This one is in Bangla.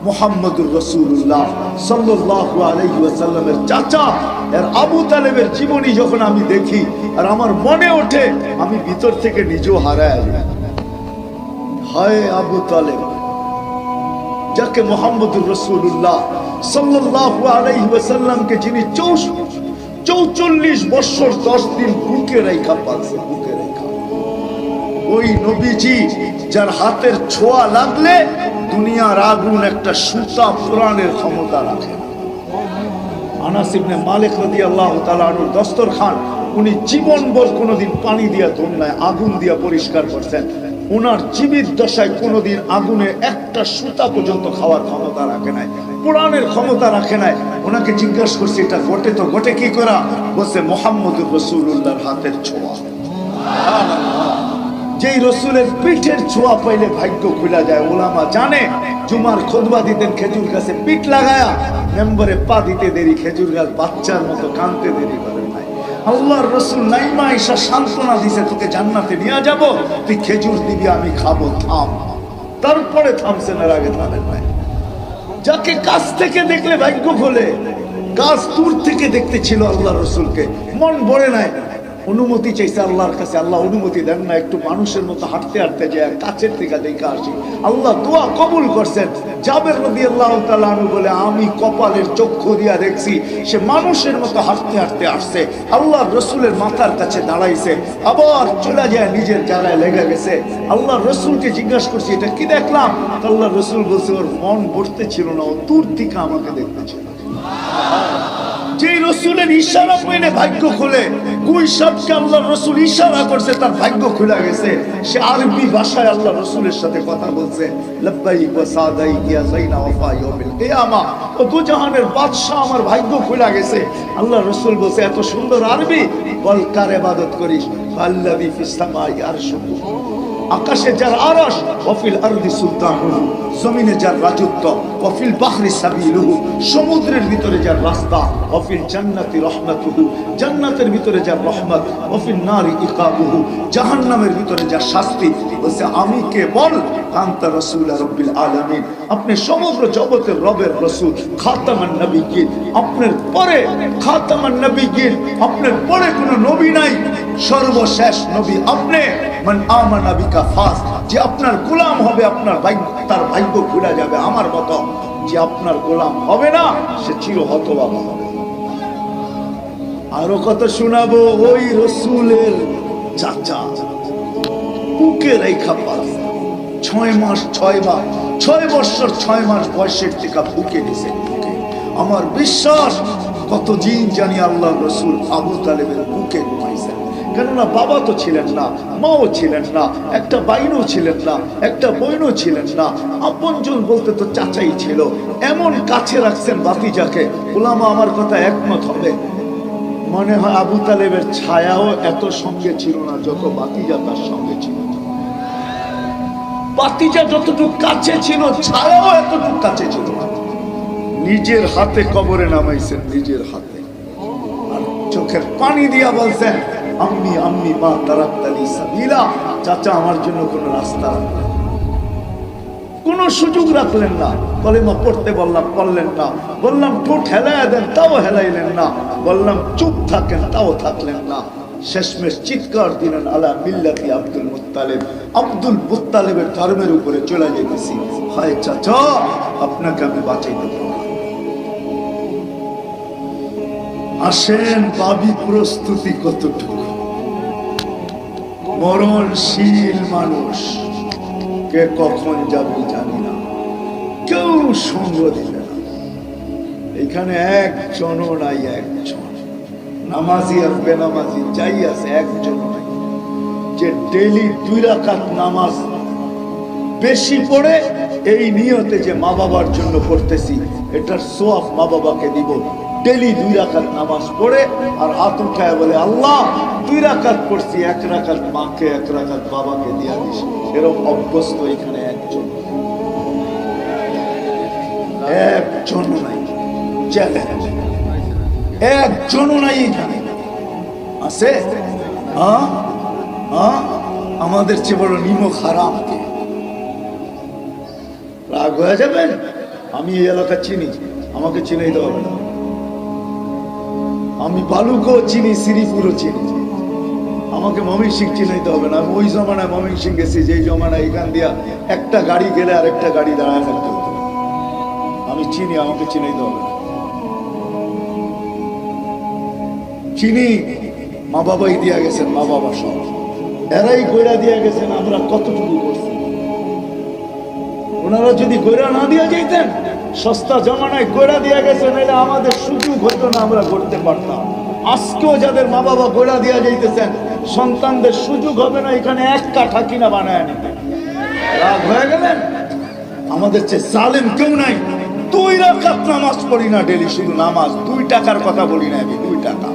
মুহাম্মদুর রাসূলুল্লাহ সাল্লাল্লাহু আলাইহি ওয়াসাল্লামের চাচা আর আবু তালেবের জীবনী যখন আমি দেখি আর আমার মনে ওঠে, আমি ভিতর থেকে নিজেও হারায় যাই। হায় আবু তালেব, যাকে মুহাম্মদুর রাসূলুল্লাহ সাল্লাল্লাহু আলাইহি ওয়াসাল্লামকে যিনি 44 বছর 10 দিন বুকে রেখা পালছে, বুকে রেখা। ওই নবীজি যার হাতের ছোঁয়া লাগলে দুনিয়ার আগুন একটা সুতা পুরাণের ক্ষমতা রাখে। আনাস ইবনে মালিক রাদিয়াল্লাহু তাআলা আনহু দস্তরখান উনি জীবনভর কোনোদিন পানি দিয়া ধোন নাই, আগুন দিয়া পরিষ্কার করছেন। ওনার জীবিত দশায় কোনোদিন আগুনে একটা সুতা পর্যন্ত খাওয়ার ক্ষমতা রাখে নাই, পুরাণের ক্ষমতা রাখে নাই। ওনাকে জিজ্ঞাসা করছে এটা ঘটে তো ঘটে কি করা? বলছে মুহাম্মদুর রাসূলুল্লাহর হাতের ছোঁয়া। যেই রসুলের পিঠের ছোঁয়া পাইলে ভাগ্য খুলা যায়। ওলামা জানে জুমার খুতবা দিতেন খেজুর গাছে পিঠ লাগায়া, মেম্বারে পা দিতে দেরি, খেজুর গাছ বাচ্চার মতো কানতে দেরি করেন নাই। আল্লাহর রসুল নাইমা ঈশা সান্ত্বনা দিছে, তোকে জান্নাতে নিয়ে যাব, তুই খেজুর দিবি আমি খাবো, থাম। তারপরে থামছেন, এর আগে থামেন নাই। যাকে কাছ থেকে দেখলে ভাগ্য খোলে, গাছ দূর থেকে দেখতে ছিল আল্লাহ রসুলকে, মন ভরে নাই, অনুমতি চাইছে আল্লাহর কাছে। আল্লাহ অনুমতি দেন না, একটু মানুষের মতো হাঁটতে হাঁটতে যায়, কাছের থেকে দেখে আসি। আল্লাহ দোয়া কবুল করছেন। জাবের রাদিয়াল্লাহু তাআলা আনহু বলে, আমি কপালের চক্ষু দিয়া দেখছি সে মানুষের মতো হাঁটতে হাঁটতে আসছে, আল্লাহর রসুলের মাথার কাছে দাঁড়াইছে, আবার চলে যায় নিজের জায়গায় লেগে গেছে। আল্লাহর রসুলকে জিজ্ঞাসা করছি এটা কি দেখলাম? আল্লাহর রসুল বলছে ওর মন ভরতে ছিল না, ও দূর থেকে আমাকে দেখতেছিল। যেই রসুলের ইশারা পেলে ভাগ্য খুলে, কুই সবকে আল্লাহ রসুল ইশারা করছে, তার ভাগ্য খুলে গেছে। সে আরবি ভাষায় আল্লাহ রসুলের সাথে কথা বলছে, লব্বাইক ওয়া সাদাইক ইয়া যাইনা ওয়াফা ইয়াউমিল কিয়ামা। ও দুজাহানের বাদশা, আমার ভাগ্য খুলে গেছে। আল্লাহ রসুল বলছে এত সুন্দর আরবি, বল কার ইবাদত করিস? আল্লাযী ফিস সামাই আরশুহু, আকাশে যার আরশ, ওয়াফিল আরদি সুলতানুহু, জমিনে যার রাজত্ব, ওয়াফিল বাহরি সাবিলুহু, সমুদ্রের ভিতরে যার রাস্তা, ওয়াফিল জান্নাতি রাহমাতুহু, জান্নাতের ভিতরে যার রহমত, ওয়াফিল নারি ইকাবুহু, জাহান্নামের ভিতরে যার শাস্তি। বলছে আমি কে? বল আনতা রাসূল রাব্বিল আলামিন, আপনি সমগ্র জগতের রবের রাসূল, খাতামান নবিয়্যিন, আপনার পরে খাতামান নবিয়্যিন, আপনার পরে কোনো নবী নাই, সর্বশেষ নবী আপনি। মান আমানা বিকা ফাস, যে আপনার গোলাম হবে আপনার ভাগ্য, তার ভাগ্য খুলে যাবে আমার মতো। যে আপনার গোলাম হবে না সে চির হতভাগা হবে। আরো কত শোনাবো। ওই রসুলের চাচা বুকে রেখা পাল 6 মাস 6 বছর 6 মাস বয়সের টিকা বুকে দিছে। আমার বিশ্বাস কতদিন জানি আল্লাহ রসুল আবু তালেবের বুকে ঘুমাইছেন। কেননা বাবা তো ছিলেন না, মাও ছিলেন না, একটা বাইনও ছিলেন না, একটা বোনও ছিলেন না, আপনজন বলতে তো চাচাই ছিল। এমন কাছে রাখছেন বাতিজাকে। উলামা আমার কথা একমত হবে, মনে হয় আবু তালেবের ছায়াও এত সঙ্গে ছিল না যত বাতিজা তার সঙ্গে ছিল। বাতিজা যতটুকু কাছে ছিল, ছায়াও এতটুকু কাছে ছিল না। নিজের হাতে কবরে নামাইছেন, নিজের হাতে, আর চোখের পানি দিয়া বলছেন আম্মি আম্মি মা তারাক্তালি সাবিলা, চাচা আমার জন্য কোনো রাস্তা রাখলেন, কোনো সুযোগ রাখলেন না। কলেমা পড়তে বললাম পড়লেন না, বললাম ঠোঁট হেলাইয়া দেন তাও হেলাইলেন না, বললাম চুপ থাকেন তাও থাকলেন না। শেষমেশ চিৎকার দিলেন আলা মিল্লাতি আব্দুল মুত্তালিব, আব্দুল মুত্তালিবের ধর্মের উপরে চলে যেতেছি। হায় চাচা, আপনাকে আমি বাঁচাইতে পারবো। আসেন ভাবি প্রস্তুতি কতটুকু। মরণশীল মানুষ, কে কখন যাবে জানি না, কেউ সঙ্গ দিবে না। এখানে একজনও নাই, একজন নামাজি আর বেনামাজি যাই আছে একজন নাই, যে ডেইলি 2 রাকাত নামাজ বেশি পড়ে এই নিয়তে যে মা বাবার জন্য পড়তেছি, এটার সওয়াব মা বাবাকে দিব। ডেলি 2 রাকাত নামাজ পড়ে আর হাত উঠায় বলে আল্লাহ 2 রাকাত পড়ছি, 1 রাকাত মাকে 1 রাকাত বাবাকে দিয়া দিস। এরকম অভ্যস্ত এখানে একজন নাই, চ্যালেঞ্জ একজনও নাই এখানে। আছে আমাদের চেয়ে বড় নিমক হারাম কে? রাগ হয়ে যাবেন? আমি এই এলাকা চিনি, আমাকে চিনাই দেওয়া হবে না। আমি বালুকও চিনি, শ্রীপুরও চিনি, আমাকে ময়মনসিংহ চিনাইতে হবে না। আমি ওই জমানায় ময়মনসিংহ গেছি, যেই জমানায় এখান দিয়া একটা গাড়ি গেলে আর একটা গাড়ি দাঁড়ায় থাকতে হতো। আমি চিনি, আমাকে চিনাইতে হবে না। চিনি, মা বাবাই দিয়া গেছেন, মা বাবা সব এরাই কইরা দিয়া গেছেন। আমরা কতটুকু করছি? ওনারা যদি কইরা না দিয়া যাইতেন, সস্তা জমানায় কইরা দিয়া গেছেন, এলে আমাদের সুযোগ হতো না, আমরা করতে পারতাম। আজকেও যাদের মা বাবা কইরা দিয়া যাইতেছেন, সন্তানদের সুযোগ হবে না এখানে এক কাঠা কিনা বানায় নিতে। রাগ হয়ে গেলেন? আমাদের চেয়ে জালেম কেউ নাই। 2 রাকাত নামাজ পড়ি না ডেলি, শুধু নামাজ, 2 টাকার কথা বলি না আমি, 2 টাকা।